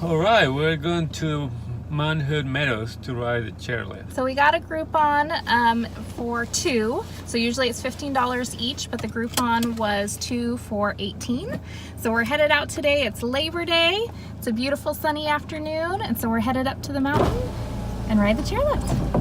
All right, we're going to Mt Hood Meadows to ride the chairlift. So we got a Groupon for 2. So usually it's $15 each, but the Groupon was 2 for $18. So we're headed out today. It's Labor Day. It's a beautiful sunny afternoon, and so we're headed up to the mountain and ride the chairlift.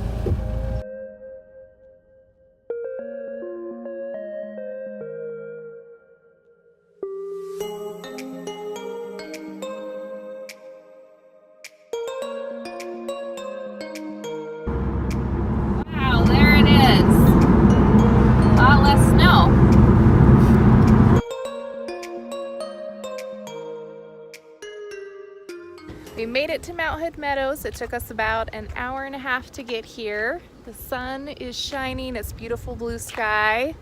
We made it to Mt Hood Meadows. It took us about an hour and a half to get here. The sun is shining, it's beautiful blue sky.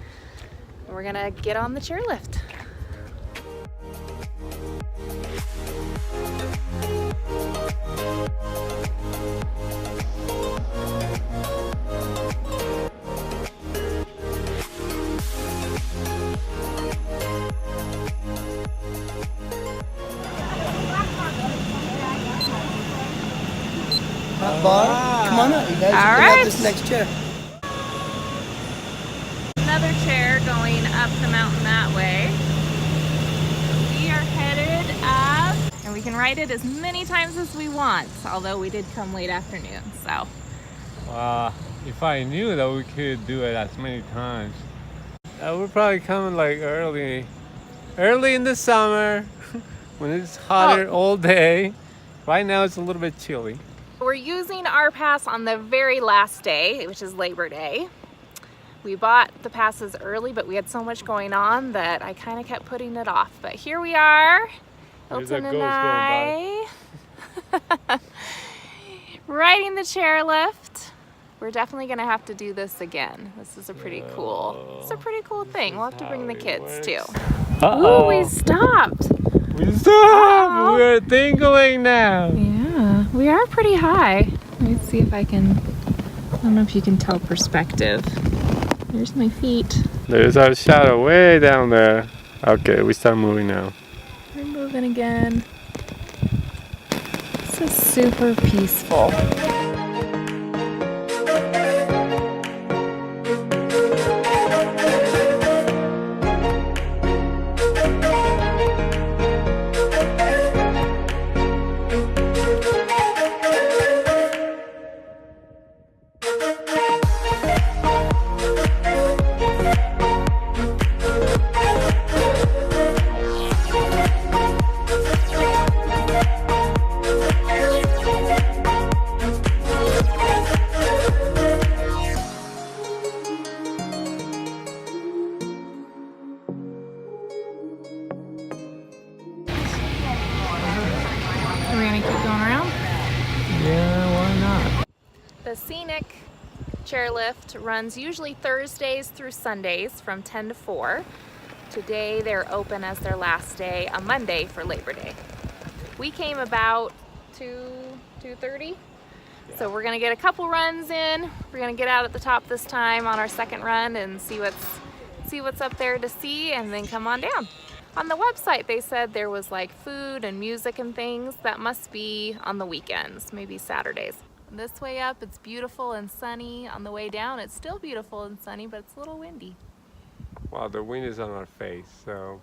And we're gonna get on the chairlift. Bar, come on up, you guys. All you right. Have this next chair. Another chair going up the mountain that way. We are headed up, and we can ride it as many times as we want, although we did come late afternoon, so. If I knew that we could do it as many times, we're probably coming like early in the summer when it's hotter all day. Right now it's a little bit chilly. We're using our pass on the very last day, which is Labor Day. We bought the passes early, but we had so much going on that I kind of kept putting it off. But here we are, Hilton and I, riding the chairlift. We're definitely gonna have to do this again. This is a pretty cool thing. We'll have to bring the kids too. Uh-oh. Ooh, we stopped. We stopped! We're tingling now. Yeah, we are pretty high. Let me see if I don't know if you can tell perspective. There's my feet. There's our shadow way down there. Okay, we start moving now. We're moving again. This is super peaceful. We're gonna keep going around? Yeah, why not? The Scenic chairlift runs usually Thursdays through Sundays from 10 to 4. Today they're open as their last day, a Monday for Labor Day. We came about 2:30. So we're gonna get a couple runs in. We're gonna get out at the top this time on our second run and see what's up there to see, and then come on down. On the website they said there was like food and music and things. That must be on the weekends, maybe Saturdays. This way up it's beautiful and sunny. On the way down it's still beautiful and sunny, but it's a little windy. Well, the wind is on our face, so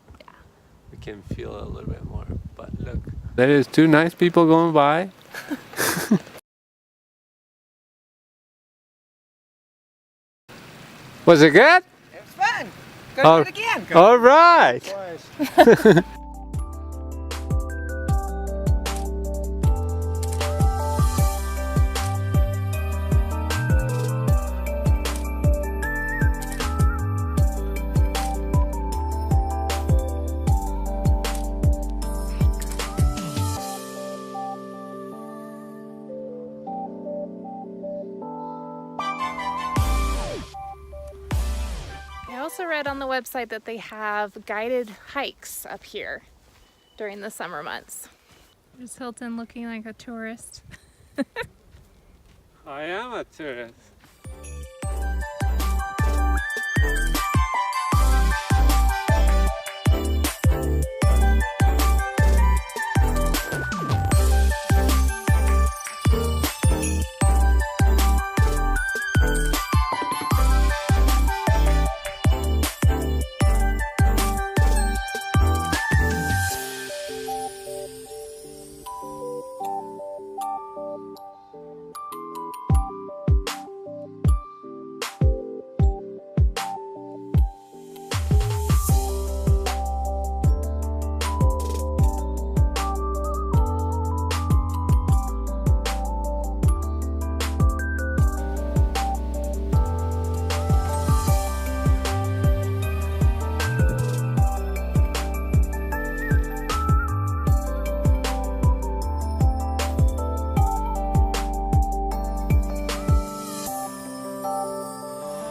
we can feel it a little bit more. But look, there is 2 nice people going by. Was it good? It was fun. Go do it again. All right. I also read on the website that they have guided hikes up here. during the summer months. There's Hilton looking like a tourist. I am a tourist.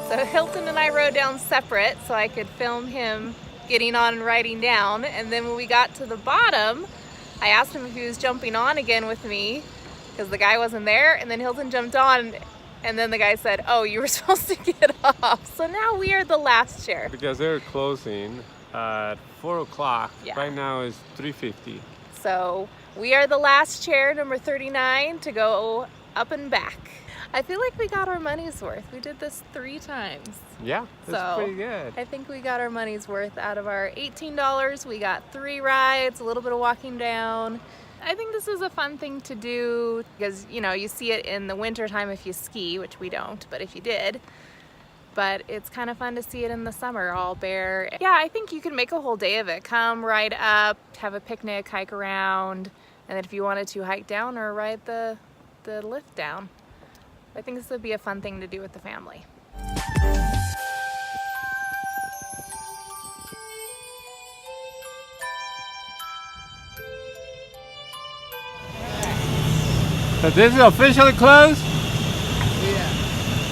So Hilton and I rode down separate so I could film him getting on and riding down. And then when we got to the bottom, I asked him if he was jumping on again with me because the guy wasn't there. And then Hilton jumped on and then the guy said, oh, you were supposed to get off. So now we are the last chair. Because they're closing at 4 o'clock. Yeah. Right now it's 3:50. So we are the last chair, number 39, to go up and back. I feel like we got our money's worth. We did this 3 times. Yeah, that's So, pretty good. I think we got our money's worth out of our $18. We got 3 rides, a little bit of walking down. I think this is a fun thing to do because, you know, you see it in the winter time if you ski, which we don't, but if you did. But it's kind of fun to see it in the summer, all bare. Yeah, I think you can make a whole day of it. Come, ride up, have a picnic, hike around, and then if you wanted to, hike down or ride the lift down. I think this would be a fun thing to do with the family. So this is officially closed? Yeah.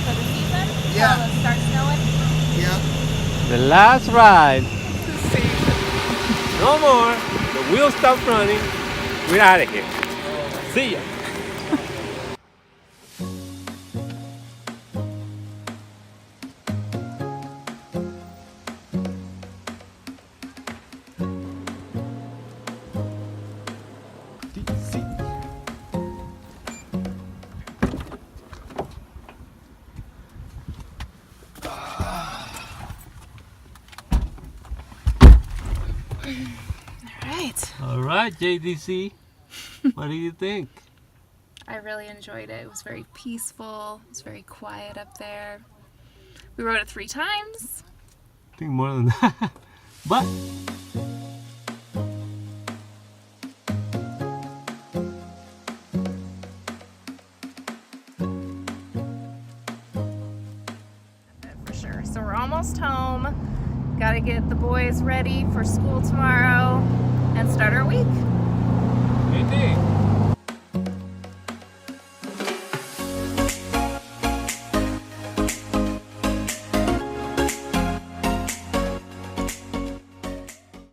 For the season? Yeah. Until it starts snowing? Yeah. The last ride. No more. The wheels stop running. We're out of here. See ya. All right, JDC. What do you think? I really enjoyed it. It was very peaceful. It was very quiet up there. We rode it 3 times. I think more than that. But For sure. So we're almost home. Got to get the boys ready for school tomorrow and start our week. hey,